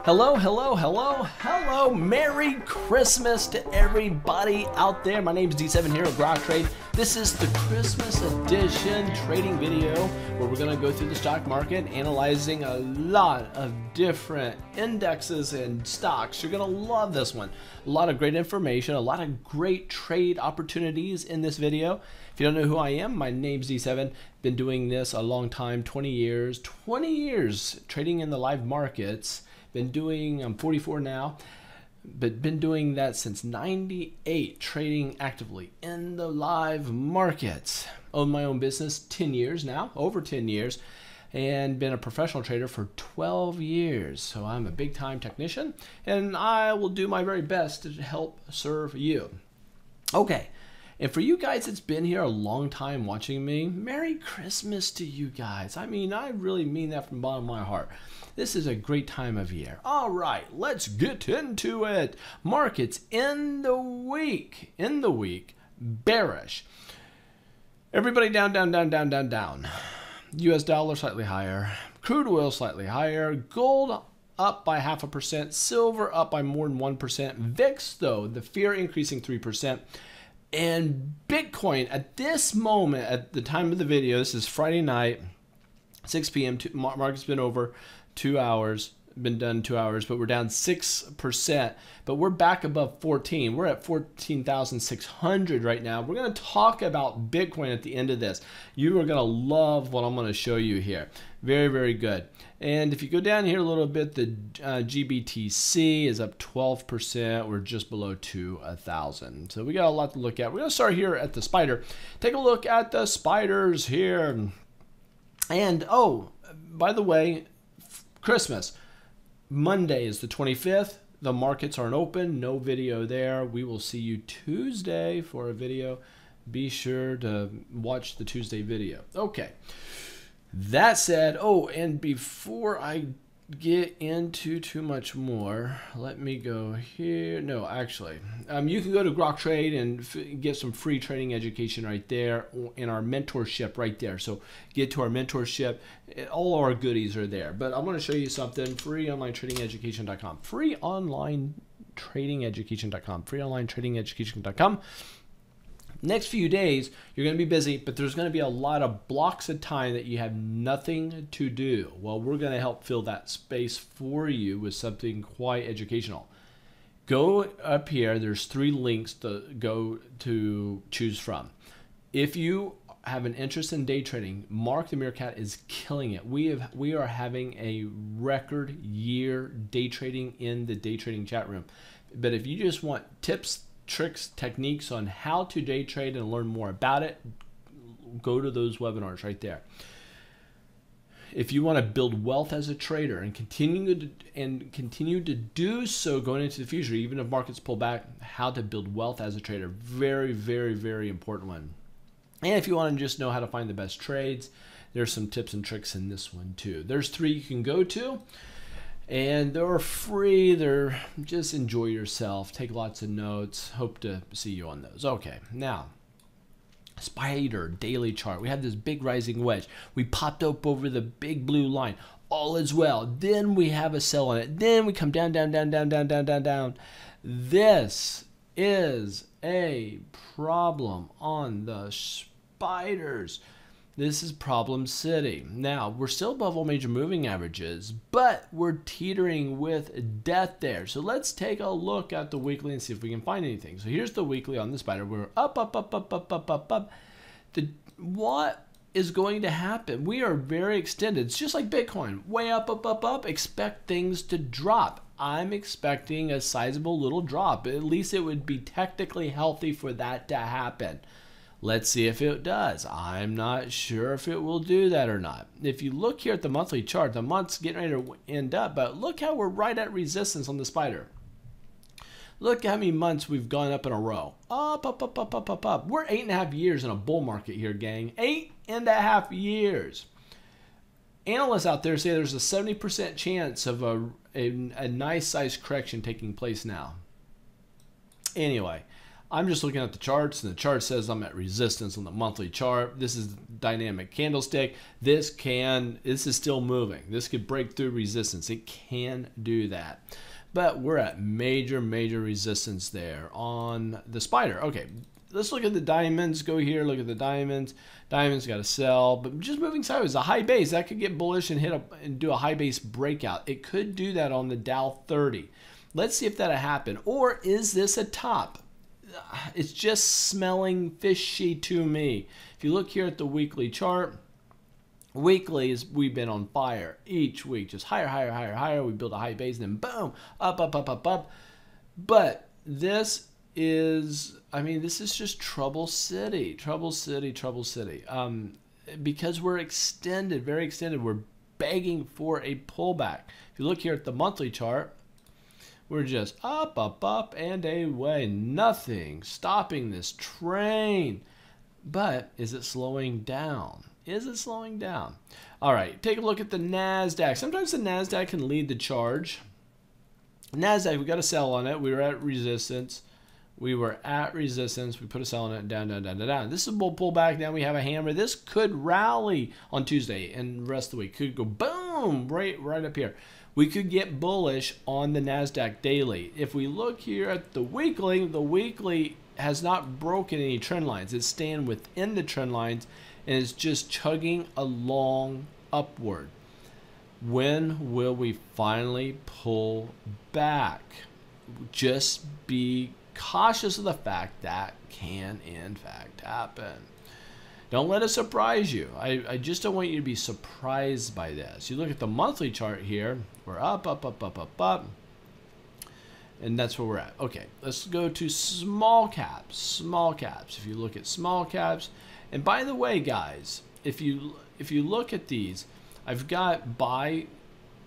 Hello, hello, hello, hello. Merry Christmas to everybody out there. My name is D7 here at Grok Trade. This is the Christmas edition trading video where we're going to go through the stock market, analyzing a lot of different indexes and stocks. You're going to love this one. A lot of great information, a lot of great trade opportunities in this video. If you don't know who I am, my name's D7. Been doing this a long time, 20 years trading in the live markets. I'm 44 now, but been doing that since 98, trading actively in the live markets. Own my own business 10 years now, over 10 years, and been a professional trader for 12 years. So I'm a big time technician, and I will do my very best to help serve you. Okay. And for you guys that's been here a long time watching me, Merry Christmas to you guys. I mean, I really mean that from the bottom of my heart. This is a great time of year. All right, let's get into it. Markets in the week, bearish. Everybody down, down, down, down, down, down. US dollar slightly higher. Crude oil slightly higher. Gold up by 0.5%. Silver up by more than 1%. VIX, though, the fear increasing 3%. And Bitcoin at this moment, at the time of the video, this is Friday night, 6 p.m. Market's been over 2 hours, been done 2 hours, but we're down 6%. But we're back above 14. We're at 14,600 right now. We're going to talk about Bitcoin at the end of this. You are going to love what I'm going to show you here. Very, very good. And if you go down here a little bit, the GBTC is up 12%. We're just below 2,000. So we got a lot to look at. We're going to start here at the spider. Take a look at the spiders here. And, oh, by the way, Christmas. Monday is the 25th. The markets aren't open. No video there. We will see you Tuesday for a video. Be sure to watch the Tuesday video. Okay. That said, oh, and before I get into too much more, let me go here. No, actually, you can go to Grok Trade and get some free trading education right there in our mentorship right there. So get to our mentorship. All our goodies are there. But I'm going to show you something. freeonlinetradingeducation.com. freeonlinetradingeducation.com. freeonlinetradingeducation.com. Next few days, you're going to be busy, but there's going to be a lot of blocks of time that you have nothing to do. Well, we're going to help fill that space for you with something quite educational. Go up here. There's 3 links to go to choose from. If you have an interest in day trading, Mark the Meerkat is killing it. We are having a record year day trading in the day trading chat room. But if you just want tips, tricks, techniques on how to day trade and learn more about it, go to those webinars right there. If you want to build wealth as a trader and continue to do so going into the future, even if markets pull back, how to build wealth as a trader, very, very, very important one. And if you want to just know how to find the best trades, there's some tips and tricks in this one too. There's 3 you can go to. And they're free. They're just enjoy yourself. Take lots of notes. Hope to see you on those. Okay, now spider daily chart. We have this big rising wedge. We popped up over the big blue line. All is well. Then we have a sell on it. Then we come down, down, down, down, down, down, down, down. This is a problem on the spiders. This is problem city. Now, we're still above all major moving averages, but we're teetering with death there. So let's take a look at the weekly and see if we can find anything. So here's the weekly on the spider. We're up, up, up, up, up, up, up, up. What is going to happen? We are very extended. It's just like Bitcoin. Way up, up, up, up. Expect things to drop. I'm expecting a sizable little drop. At least it would be technically healthy for that to happen. Let's see if it does. I'm not sure if it will do that or not. If you look here at the monthly chart, the month's getting ready to end up, but look how we're right at resistance on the spider. Look how many months we've gone up in a row. Up, up, up, up, up, up, up. We're 8.5 years in a bull market here, gang. 8.5 years. Analysts out there say there's a 70% chance of a nice size correction taking place now. Anyway, I'm just looking at the charts, and the chart says I'm at resistance on the monthly chart. This is dynamic candlestick. This is still moving. This could break through resistance. It can do that. But we're at major resistance there on the spider. Okay, let's look at the diamonds. Go here, look at the diamonds. Diamonds got to sell, but just moving sideways. A high base, that could get bullish and hit up and do a high base breakout. It could do that on the Dow 30. Let's see if that'll happen. Or is this a top? It's just smelling fishy to me. If you look here at the weekly chart, weekly is we've been on fire each week, just higher. We build a high base, and then boom, up. But this is, I mean, this is just trouble city. Because we're extended, very extended. We're begging for a pullback. If you look here at the monthly chart, we're just up, and away. Nothing stopping this train. But is it slowing down? Is it slowing down? All right, take a look at the NASDAQ. Sometimes the NASDAQ can lead the charge. NASDAQ, we got a sell on it. We were at resistance. We put a sell on it, down. This is a bull pullback. Now we have a hammer. This could rally on Tuesday and the rest of the week. Could go boom, right up here. We could get bullish on the NASDAQ daily. If we look here at the weekly has not broken any trend lines. It's staying within the trend lines, and it's just chugging along upward. When will we finally pull back? Just be cautious of the fact that can in fact happen. Don't let it surprise you. I just don't want you to be surprised by this. You look at the monthly chart here, we're up. And that's where we're at. Okay, let's go to small caps. If you look at small caps, and by the way, guys, if you look at these, I've got buy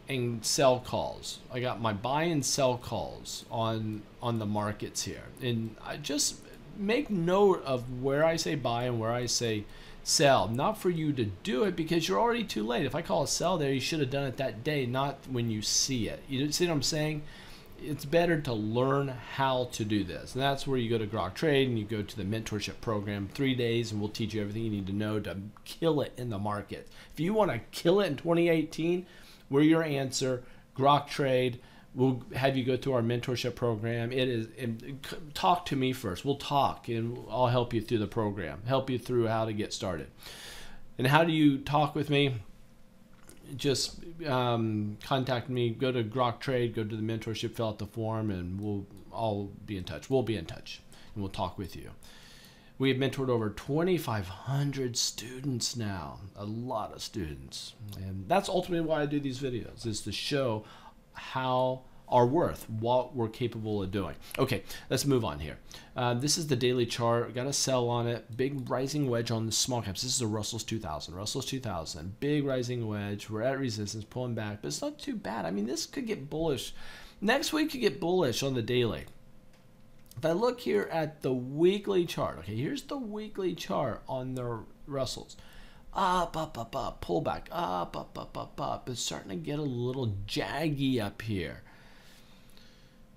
and sell calls. I got my buy and sell calls on the markets here, and I just make note of where I say buy and where I say sell. Not for you to do it because you're already too late. If I call a sell there, you should have done it that day, not when you see it. You see what I'm saying? It's better to learn how to do this. And that's where you go to Grok Trade and you go to the mentorship program, 3 days, and we'll teach you everything you need to know to kill it in the market. If you want to kill it in 2018, we're your answer. Grok Trade. We'll have you go through our mentorship program. Talk to me first. We'll talk, and I'll help you through the program, help you through how to get started. And how do you talk with me? Just contact me. Go to Grok Trade. Go to the mentorship. Fill out the form, and I'll be in touch. We'll be in touch, and we'll talk with you. We have mentored over 2,500 students now. A lot of students, and that's ultimately why I do these videos, is to show how our worth, what we're capable of doing. Okay, let's move on here. This is the daily chart. Got a sell on it. Big rising wedge on the small caps. This is a Russell's 2000. Russell's 2000. Big rising wedge. We're at resistance, pulling back, but it's not too bad. I mean, this could get bullish. Next week could get bullish on the daily. If I look here at the weekly chart, okay, here's the weekly chart on the Russells. Up, pullback, up. It's starting to get a little jaggy up here.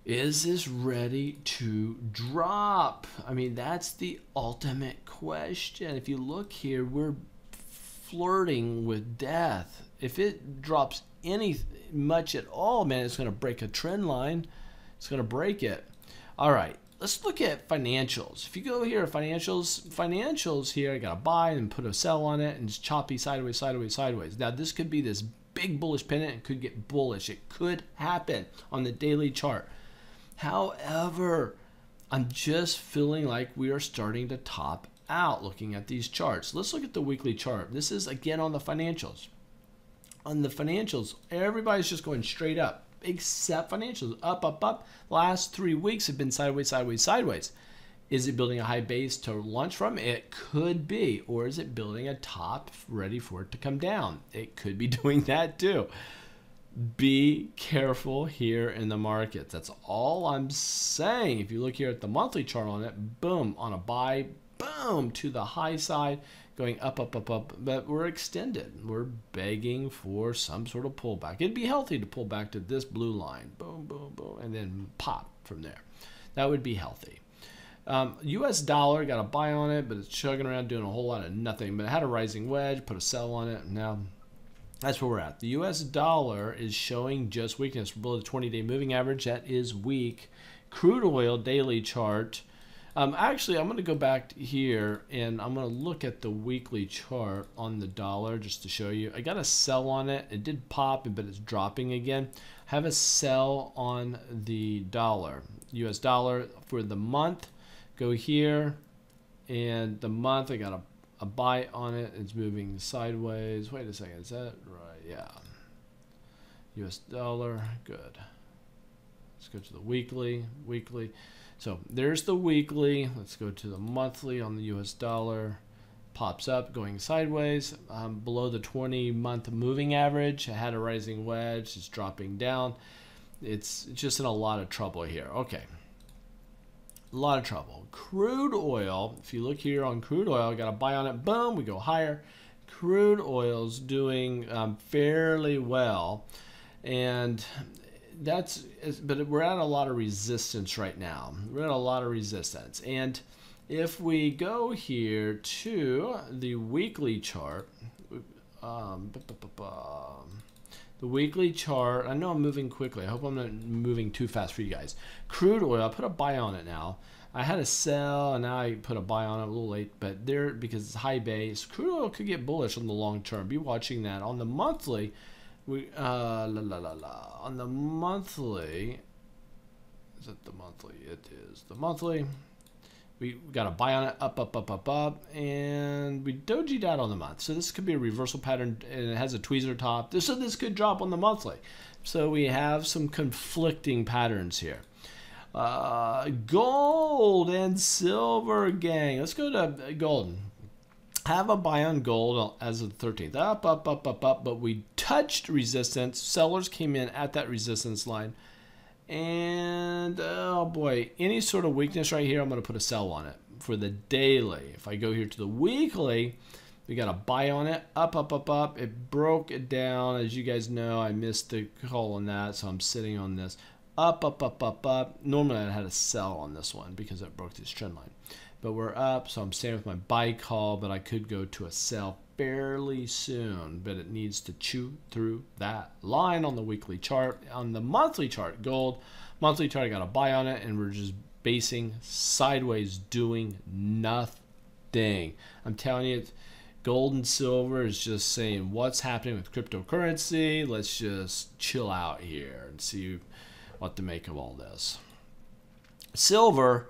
Is this ready to drop? I mean, that's the ultimate question. If you look here, we're flirting with death. If it drops much at all, man, it's going to break a trend line. It's going to break it. All right. Let's look at financials. If you go here, financials here, I got to buy and put a sell on it, and it's choppy sideways. Now, this could be this big bullish pennant. It could get bullish. It could happen on the daily chart. However, I'm just feeling like we are starting to top out looking at these charts. Let's look at the weekly chart. This is, again, on the financials. On the financials, everybody's just going straight up. Except financials, up. Last 3 weeks have been sideways. Is it building a high base to launch from? It could be. Or is it building a top ready for it to come down? It could be doing that too. Be careful here in the markets. That's all I'm saying. If you look here at the monthly chart on it, boom, on a buy, boom, to the high side, going up, but we're extended. We're begging for some sort of pullback. It'd be healthy to pull back to this blue line, boom, and then pop from there. That would be healthy. US dollar, got a buy on it, but it's chugging around doing a whole lot of nothing. But it had a rising wedge, put a sell on it. Now, that's where we're at. The US dollar is showing just weakness. We're below the 20-day moving average. That is weak. Crude oil daily chart. Actually, I'm going to go back here and I'm going to look at the weekly chart on the dollar just to show you. I got a sell on it. It did pop, but it's dropping again. I have a sell on the dollar, US dollar for the month. Go here, and the month I got a buy on it. It's moving sideways. Wait a second, is that right? Yeah. US dollar, good. Let's go to the weekly. So there's the weekly. Let's go to the monthly on the US dollar. Pops up, going sideways. Below the 20-month moving average. I had a rising wedge. It's dropping down. It's just in a lot of trouble here. Okay. A lot of trouble. Crude oil, if you look here on crude oil, got a buy on it, boom, we go higher. Crude oil's doing fairly well, and but we're at a lot of resistance right now. We're at a lot of resistance, and if we go here to the weekly chart, the weekly chart, I know I'm moving quickly. I hope I'm not moving too fast for you guys. Crude oil, I put a buy on it now. I had a sell, and now I put a buy on it a little late, but there, because it's high base, crude oil could get bullish on the long term. Be watching that. On the monthly, on the monthly, is it the monthly? It is the monthly. We got a buy on it, up, and we dojied out on the month. So this could be a reversal pattern, and it has a tweezer top. So this could drop on the monthly. So we have some conflicting patterns here. Gold and silver, gang. Let's go to gold. Have a buy on gold as of the 13th. Up, but we touched resistance. Sellers came in at that resistance line. And oh boy, any sort of weakness right here, I'm going to put a sell on it for the daily. If I go here to the weekly, we got a buy on it, up. It broke it down. As you guys know, I missed the call on that, so I'm sitting on this. Up. Normally I had a sell on this one because it broke this trend line. But we're up, so I'm staying with my buy call, but I could go to a sell fairly soon, but it needs to chew through that line on the weekly chart. On the monthly chart, gold, monthly chart, I got a buy on it, and we're just basing sideways, doing nothing. I'm telling you, gold and silver is just saying what's happening with cryptocurrency. Let's just chill out here and see what to make of all this. Silver,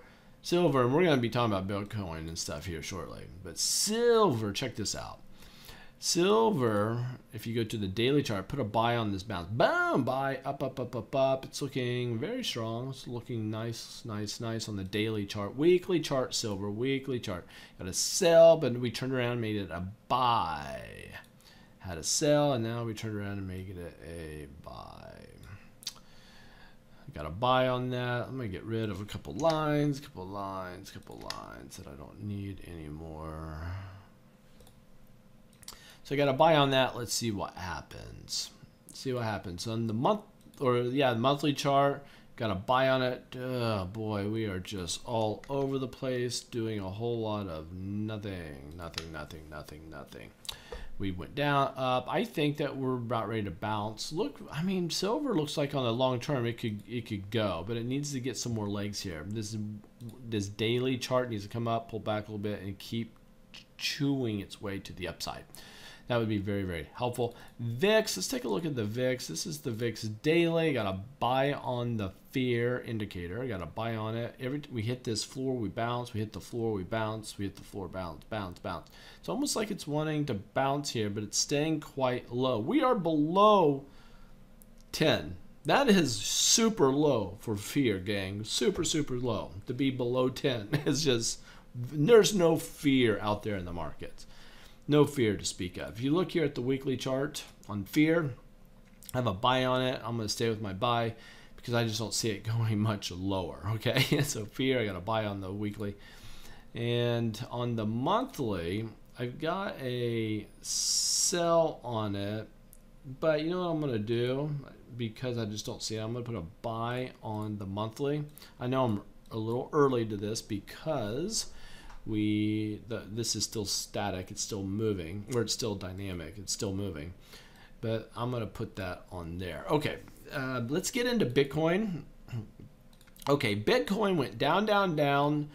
and we're going to be talking about Bitcoin and stuff here shortly, but silver, check this out. Silver, if you go to the daily chart, put a buy on this bounce. Boom, buy, up. It's looking very strong. It's looking nice on the daily chart. Weekly chart, silver, weekly chart. Got a sell, but we turned around and made it a buy. Had a sell, and now we turned around and made it a buy. Got a buy on that. I'm going to get rid of a couple lines that I don't need anymore. So I got a buy on that. Let's see what happens. On the month, the monthly chart, got a buy on it. Oh boy, we are just all over the place doing a whole lot of nothing. We went down, up. I think that we're about ready to bounce. Look, I mean, silver looks like on the long term it could go, but it needs to get some more legs here. This daily chart needs to come up, pull back a little bit, and keep chewing its way to the upside. That would be very, very helpful. VIX, let's take a look at the VIX. This is the VIX daily. Got a buy on the fear indicator. Got a buy on it. We hit this floor, we bounce. We hit the floor, we bounce. We hit the floor, bounce. It's almost like it's wanting to bounce here, but it's staying quite low. We are below 10. That is super low for fear, gang. Super low. To be below 10 is just, there's no fear out there in the markets. No fear to speak of. If you look here at the weekly chart on fear, I have a buy on it. I'm going to stay with my buy because I just don't see it going much lower. Okay, so fear, I got a buy on the weekly. And on the monthly, I've got a sell on it. But you know what I'm going to do? Because I just don't see it, I'm going to put a buy on the monthly. I know I'm a little early to this because this is still static. It's still moving, or it's still dynamic. It's still moving. But I'm going to put that on there. Okay, let's get into Bitcoin. Okay, Bitcoin went down, down, down,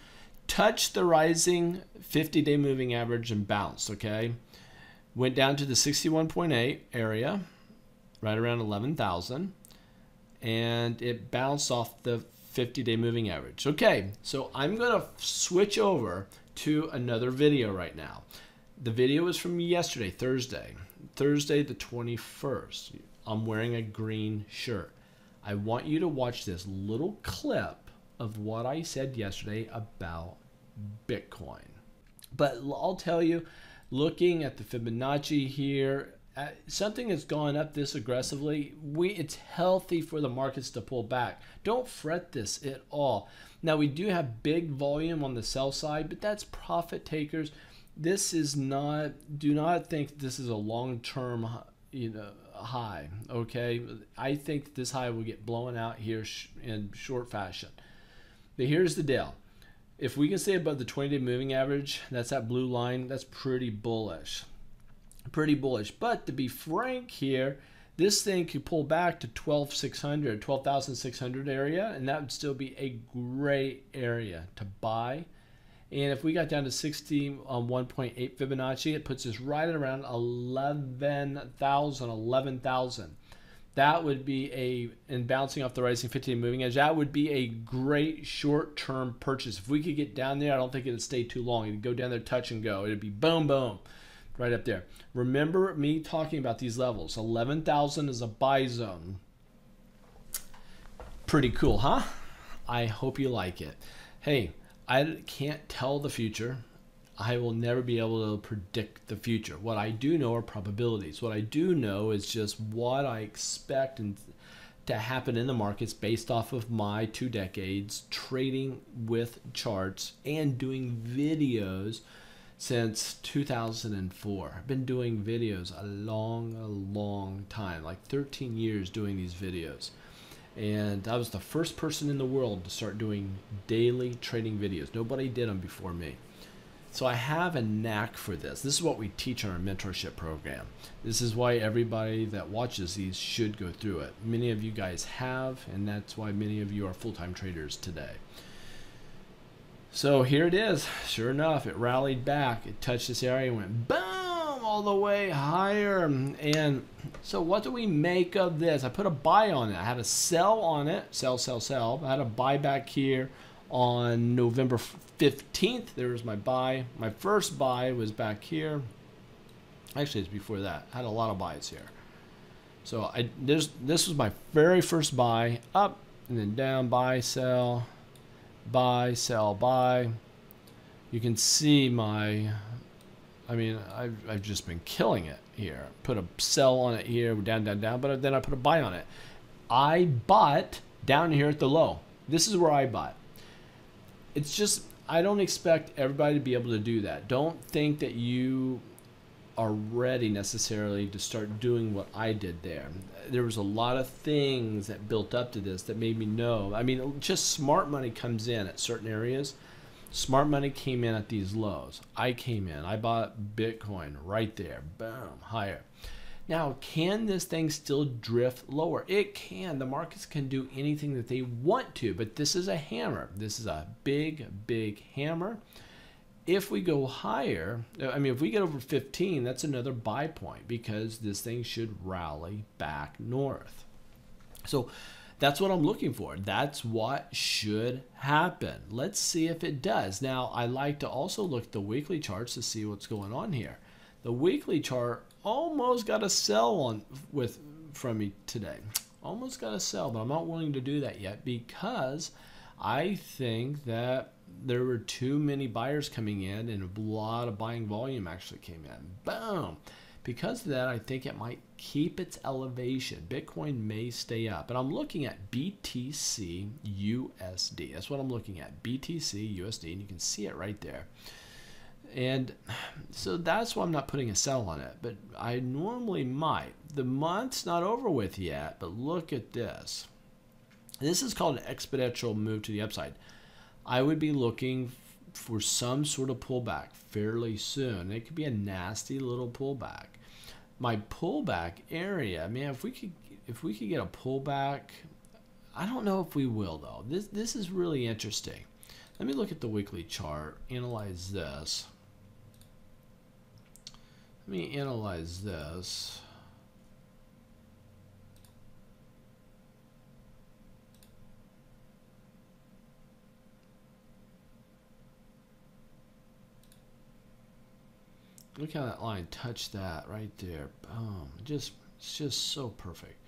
touched the rising 50-day moving average and bounced, okay? Went down to the 61.8 area, right around 11,000, and it bounced off the 50-day moving average. Okay, so I'm going to switch over to another video right now. The video is from yesterday, Thursday the 21st. I'm wearing a green shirt. I want you to watch this little clip of what I said yesterday about Bitcoin. But I'll tell you, looking at the Fibonacci here, something has gone up this aggressively. It's healthy for the markets to pull back. Don't fret this at all. Now, we do have big volume on the sell side, but that's profit takers. This is not, do not think this is a long-term, high, okay? I think this high will get blown out here in short fashion. But here's the deal. If we can stay above the 20-day moving average, that's that blue line, that's pretty bullish. Pretty bullish. But to be frank here, this thing could pull back to 12,600 area, and that would still be a great area to buy. And if we got down to 61.8 Fibonacci, it puts us right at around 11,000. That would be and bouncing off the rising 50-day moving edge, that would be a great short-term purchase. If we could get down there, I don't think it would stay too long. It'd go down there, touch and go. It'd be boom, boom, right up there. Remember me talking about these levels. 11,000 is a buy zone. Pretty cool, huh? I hope you like it. Hey, I can't tell the future. I will never be able to predict the future. What I do know are probabilities. What I do know is just what I expect to happen in the markets based off of my 2 decades trading with charts and doing videos since 2004. I've been doing videos a long time, like 13 years doing these videos. And I was the first person in the world to start doing daily trading videos. Nobody did them before me. So I have a knack for this. This is what we teach on our mentorship program. This is why everybody that watches these should go through it. Many of you guys have, and that's why many of you are full-time traders today. So here it is. Sure enough, it rallied back. It touched this area and went boom all the way higher. And so what do we make of this? I put a buy on it. I had a sell on it. Sell, sell, sell. I had a buy back here on November 15th. There was my buy. My first buy was back here. Actually, it's before that. I had a lot of buys here. So this was my very first buy. Up and then down. Buy, sell, buy, sell, buy. You can see I've just been killing it here. Put a sell on it here, down, down, down, but then I put a buy on it. I bought down here at the low. This is where I bought. It's just, I don't expect everybody to be able to do that. Don't think that you are ready necessarily to start doing what I did there. There was a lot of things that built up to this that made me know. I mean, just smart money comes in at certain areas. Smart money came in at these lows. I came in. I bought Bitcoin right there. Boom, higher. Now, can this thing still drift lower? It can. The markets can do anything that they want to, but this is a hammer. This is a big, big hammer. If we go higher, if we get over 15, that's another buy point because this thing should rally back north. So that's what I'm looking for. That's what should happen. Let's see if it does. Now, I like to also look at the weekly charts to see what's going on here. The weekly chart almost got a sell from me today. Almost got a sell, but I'm not willing to do that yet because I think that there were too many buyers coming in and a lot of buying volume actually came in. Boom. Because of that, I think it might keep its elevation. Bitcoin may stay up. And I'm looking at BTC USD. That's what I'm looking at, BTC USD, and you can see it right there. And so that's why I'm not putting a sell on it, but I normally might. The month's not over with yet, but look at this. This is called an exponential move to the upside. I would be looking for some sort of pullback fairly soon. It could be a nasty little pullback. My pullback area, man, if we could get a pullback, I don't know if we will though. This is really interesting. Let me look at the weekly chart, analyze this. Let me analyze this. Look how that line touched that right there. Boom. It's just so perfect.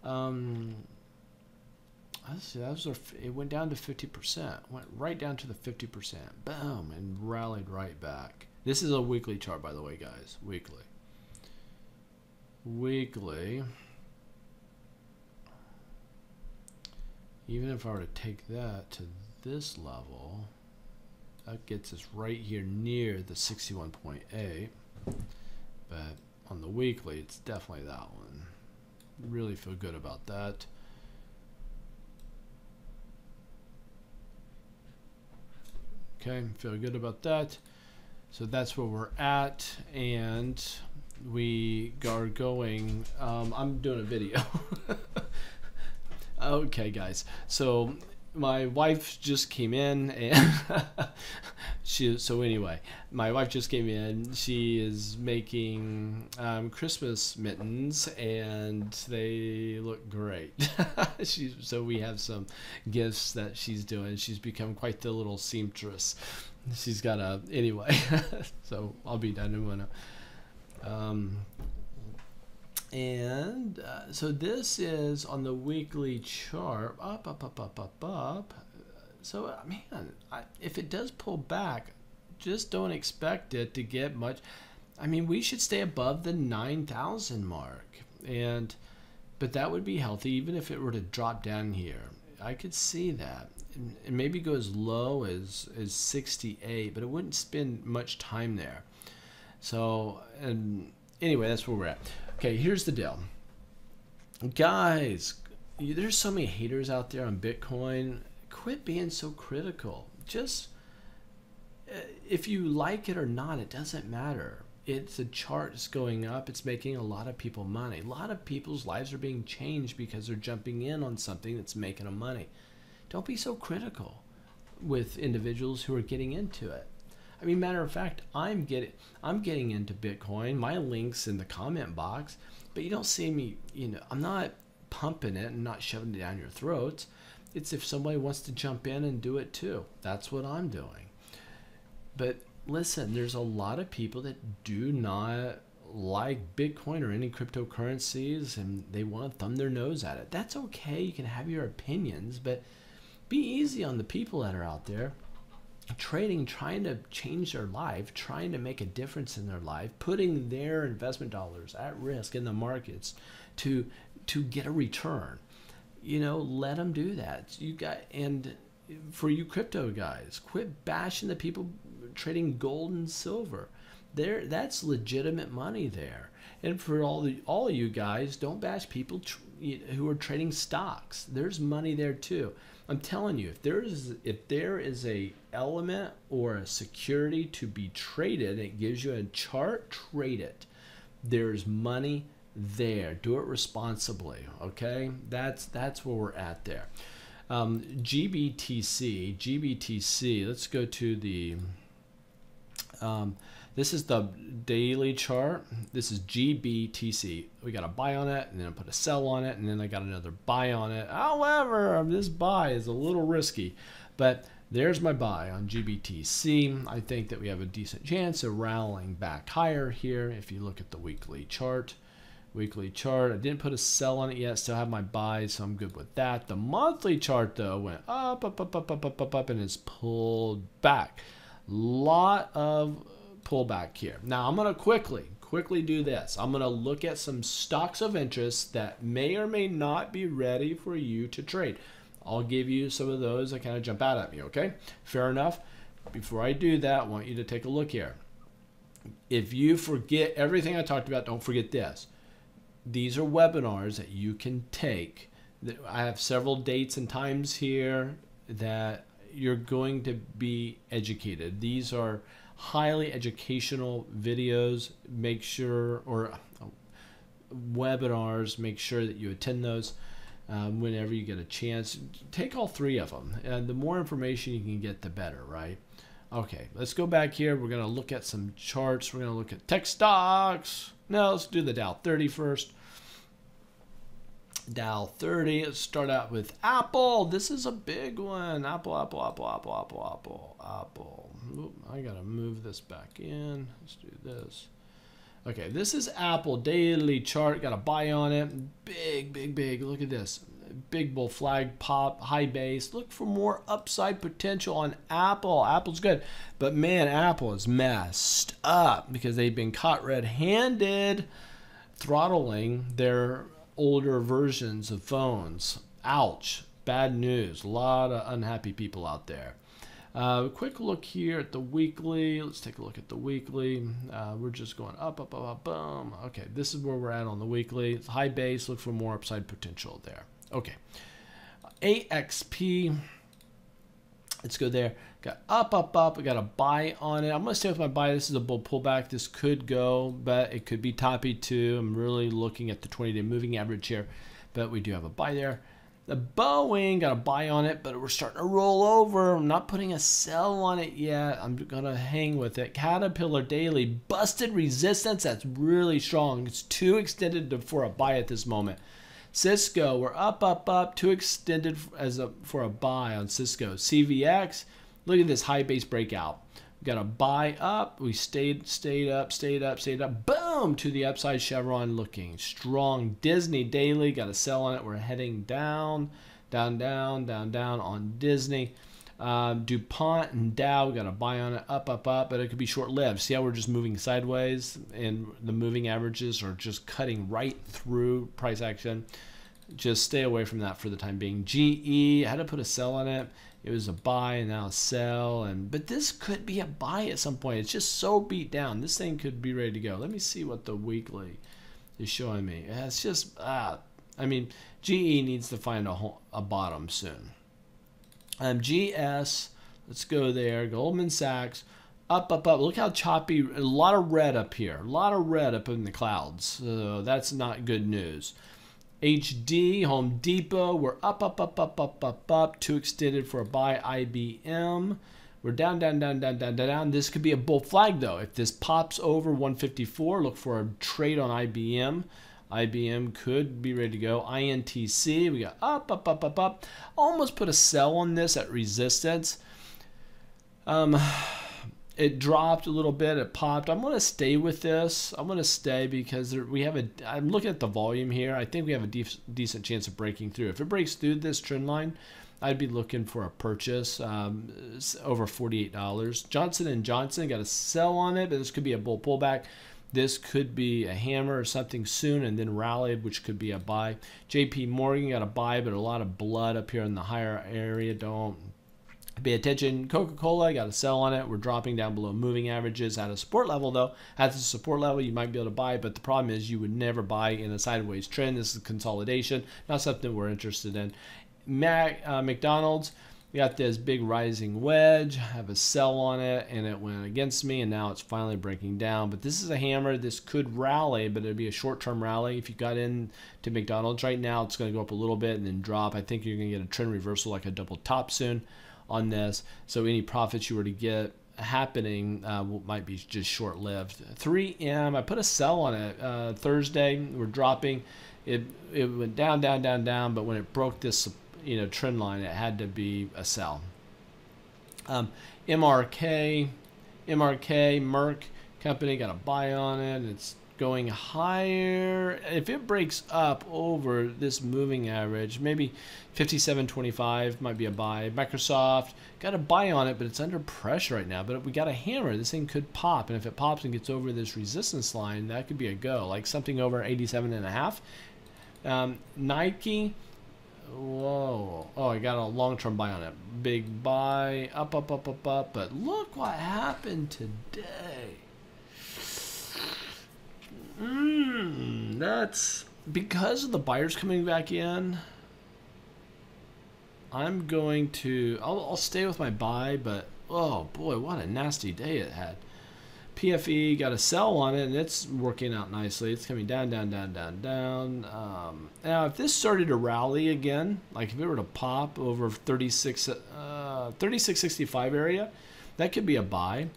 Let's see, it went down to 50%. Went right down to the 50%. Boom. And rallied right back. This is a weekly chart, by the way, guys. Weekly. Even if I were to take that to this level, that gets us right here near the 61.8. But on the weekly, it's definitely that one. Really feel good about that. Okay, feel good about that. So that's where we're at, and we are going. I'm doing a video. Okay, guys. So my wife just came in, and my wife just came in. She is making Christmas mittens, and they look great. So we have some gifts that she's doing. She's become quite the little seamstress. She's got a, anyway. So I'll be done in a minute. So this is on the weekly chart, up. So, man, if it does pull back, just don't expect it to get much. I mean, we should stay above the 9,000 mark, but that would be healthy even if it were to drop down here. I could see that. And maybe go as low as 68, but it wouldn't spend much time there. So, and anyway, that's where we're at. Okay, here's the deal. Guys, there's so many haters out there on Bitcoin. Quit being so critical. Just, if you like it or not, it doesn't matter. It's a chart that's going up. It's making a lot of people money. A lot of people's lives are being changed because they're jumping in on something that's making them money. Don't be so critical with individuals who are getting into it. I mean, matter of fact, I'm getting into Bitcoin. My link's in the comment box, but you don't see me, I'm not pumping it and not shoving it down your throats. It's if somebody wants to jump in and do it too. That's what I'm doing. But listen, there's a lot of people that do not like Bitcoin or any cryptocurrencies, and they want to thumb their nose at it. That's okay. You can have your opinions, but be easy on the people that are out there trading, trying to change their life, trying to make a difference in their life, putting their investment dollars at risk in the markets to get a return. Let them do that. And for you crypto guys, quit bashing the people trading gold and silver. That's legitimate money there. And for all of you guys, don't bash people who are trading stocks. There's money there too. I'm telling you, if there is a element or a security to be traded, it gives you a chart, trade it. There's money there. Do it responsibly, okay? That's where we're at there. GBTC, let's go to the, this is the daily chart. This is GBTC. We got a buy on it, and then I put a sell on it, and then I got another buy on it. However, this buy is a little risky, but there's my buy on GBTC. I think that we have a decent chance of rallying back higher here. If you look at the weekly chart, I didn't put a sell on it yet. Still have my buy, so I'm good with that. The monthly chart though went up, and it's pulled back. Lot of pullback here. Now I'm going to quickly do this. I'm going to look at some stocks of interest that may or may not be ready for you to trade. I'll give you some of those that kind of jump out at me, okay? Fair enough. Before I do that, I want you to take a look here. If you forget everything I talked about, don't forget this. These are webinars that you can take. I have several dates and times here that you're going to be educated. These are highly educational videos. Make sure, or webinars, make sure that you attend those whenever you get a chance. Take all 3 of them, and the more information you can get, the better, right? Okay, let's go back here. We're going to look at some charts. We're going to look at tech stocks. No, let's do the Dow 30 first. Dow 30. Let's start out with Apple. This is a big one. Apple. Oop, I got to move this back in. Let's do this. Okay, this is Apple daily chart. Got a buy on it. Big. Look at this. Big bull flag pop, high base. Look for more upside potential on Apple. Apple's good, but man, Apple is messed up because they've been caught red-handed throttling their older versions of phones. Ouch. Bad news. A lot of unhappy people out there. Quick look here at the weekly. Let's take a look at the weekly. We're just going up, boom. Okay, this is where we're at on the weekly. It's high base. Look for more upside potential there. Okay. AXP. Let's go there. Got up. We got a buy on it. I'm going to stay with my buy. This is a bull pullback. This could go, but it could be toppy too. I'm really looking at the 20-day moving average here, but we do have a buy there. The Boeing, got a buy on it, but we're starting to roll over. I'm not putting a sell on it yet. I'm going to hang with it. Caterpillar daily, busted resistance. That's really strong. It's too extended for a buy at this moment. Cisco, we're up. Too extended for a buy on Cisco. CVX, look at this high base breakout. We got a buy up. We stayed up. Boom, to the upside. Chevron looking strong. Disney daily, got a sell on it. We're heading down on Disney. DuPont and Dow, we got a buy on it. Up, but it could be short-lived. See how we're just moving sideways and the moving averages are just cutting right through price action. Just stay away from that for the time being. GE, I had to put a sell on it. It was a buy and now a sell, but this could be a buy at some point. It's just so beat down. This thing could be ready to go. Let me see what the weekly is showing me. It's just, I mean, GE needs to find a bottom soon. GS, let's go there. Goldman Sachs, up. Look how choppy. A lot of red up here. A lot of red up in the clouds. So that's not good news. HD, Home Depot, we're up. Too extended for a buy. IBM, we're down. This could be a bull flag though. If this pops over 154, look for a trade on IBM. IBM could be ready to go. INTC, we got up. Almost put a sell on this at resistance. It dropped a little bit. It popped. I'm going to stay with this. I'm going to stay because we have I'm looking at the volume here. I think we have a decent chance of breaking through. If it breaks through this trend line, I'd be looking for a purchase over $48. Johnson & Johnson, got a sell on it, but this could be a bull pullback. This could be a hammer or something soon and then rallied, which could be a buy. JP Morgan got a buy, but a lot of blood up here in the higher area. Don't pay attention. Coca-Cola got a sell on it. We're dropping down below moving averages at a support level, though. At the support level, you might be able to buy, but the problem is you would never buy in a sideways trend. This is consolidation, not something we're interested in. McDonald's, we got this big rising wedge. I have a sell on it, and it went against me, and now it's finally breaking down. But this is a hammer. This could rally, but it'd be a short-term rally. If you got in to McDonald's right now, it's going to go up a little bit and then drop. I think you're going to get a trend reversal, like a double top soon on this. So any profits you were to get happening might be just short-lived. 3M, I put a sell on it Thursday. We're dropping. It went down, but when it broke this trend line, it had to be a sell. Merck company, got a buy on it. It's going higher. If it breaks up over this moving average, maybe 57.25 might be a buy. Microsoft, got a buy on it, but it's under pressure right now. But we got a hammer. This thing could pop, and if it pops and gets over this resistance line, that could be a go, like something over 87.5. Nike, whoa, oh, I got a long-term buy on it. Big buy, up, but look what happened today. That's because of the buyers coming back in. I'm going to, I'll stay with my buy, but oh boy, what a nasty day it had. PFE got a sell on it, and it's working out nicely. It's coming down, down, down, down, down. Now, if this started to rally again, like if it were to pop over 36.65 area, that could be a buy.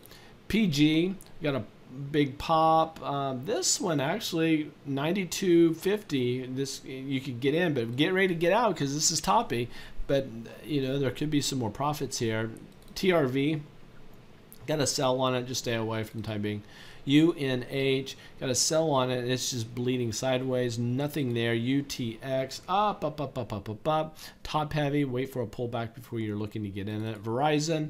PG got a big pop. This one actually 92.50. This you could get in, but get ready to get out because this is toppy. But you know there could be some more profits here. TRV. Got a sell on it, just stay away from the time being. UNH, got a sell on it, and it's just bleeding sideways, nothing there. UTX, up, up, up, up, up, up, up. Top heavy, wait for a pullback before you're looking to get in it. Verizon,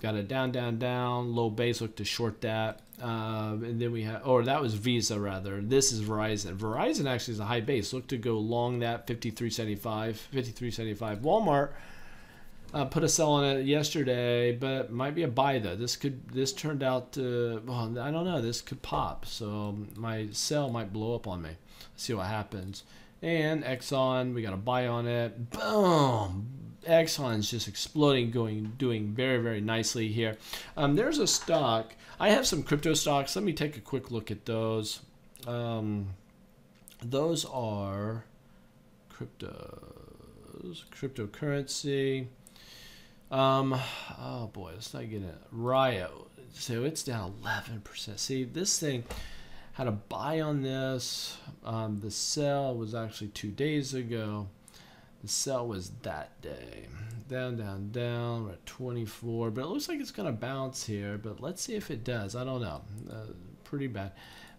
got a down, down, down, low base, look to short that. And then we have, or that was Visa rather. This is Verizon. Verizon actually is a high base, look to go long that, 53.75, 53.75. Walmart, put a sell on it yesterday, but might be a buy though. This turned out to, well, I don't know, this could pop. So my sell might blow up on me. Let's see what happens. And Exxon, we got a buy on it. Boom! Exxon's just exploding, doing very, very nicely here. There's a stock. I have some crypto stocks. Let me take a quick look at those. Those are cryptocurrency. Oh boy, let's not get it. Riot, so it's down 11%. See, this thing had a buy on this. The sell was actually 2 days ago. The sell was that day. Down, down, down. We're at 24, but it looks like it's gonna bounce here. But let's see if it does. I don't know. Pretty bad.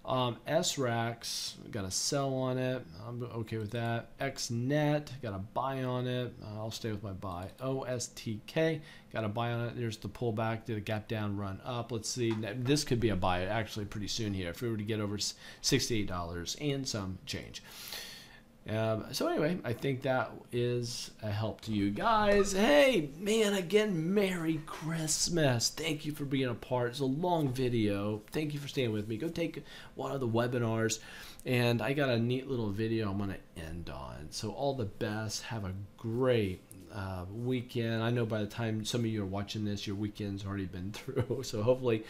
SRAX, got a sell on it. I'm okay with that. XNet, got a buy on it. I'll stay with my buy. OSTK, got a buy on it. There's the pullback, did a gap down, run up. Let's see. This could be a buy actually pretty soon here if we were to get over $68 and some change. So anyway, I think that is a help to you guys. Hey, man, again, Merry Christmas. Thank you for being a part. It's a long video. Thank you for staying with me. Go take one of the webinars. And I got a neat little video I'm going to end on. So all the best. Have a great weekend. I know by the time some of you are watching this, your weekend's already been through. So hopefully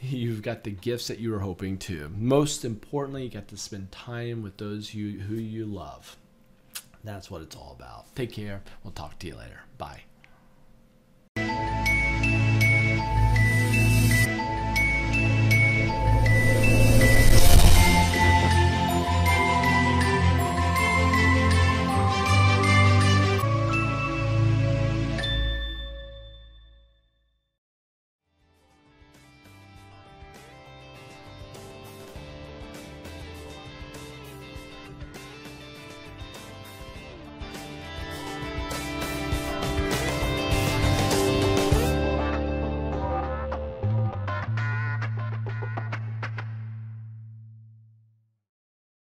you've got the gifts that you were hoping to. Most importantly, you got to spend time with those who you love. That's what it's all about. Take care. We'll talk to you later. Bye.